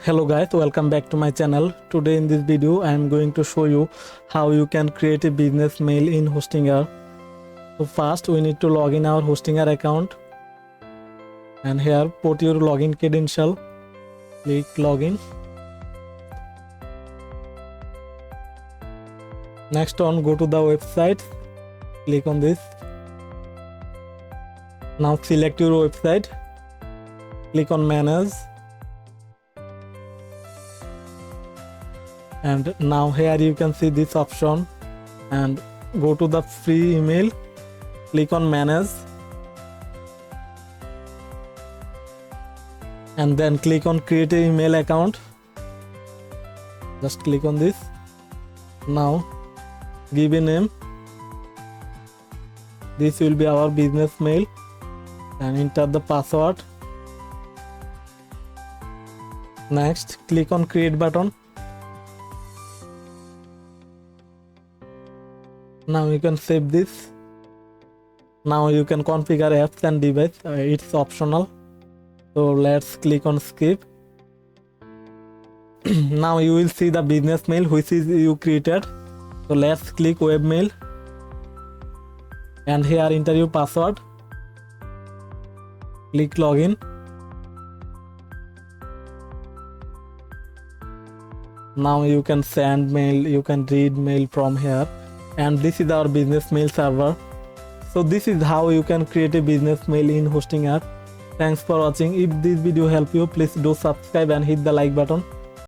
Hello guys, welcome back to my channel. Today in this video I am going to show you how you can create a business mail in Hostinger. So first we need to log in our Hostinger account, and here put your login credential. Click login. Next on, go to the website, click on this. Now select your website, click on manage, and now here you can see this option, and go to the free email, click on manage, and then click on create an email account. Just click on this. Now give a name. This will be our business mail, and enter the password. Next, click on create button. Now you can save this. Now you can configure apps and device. It's optional, so let's click on skip. Now you will see the business mail which is you created. So let's click webmail, and here enter your password. Click login. Now you can send mail, you can read mail from here, and this is our business mail server. So this is how you can create a business mail in Hostinger. Thanks for watching. If this video helped you, please do subscribe and hit the like button.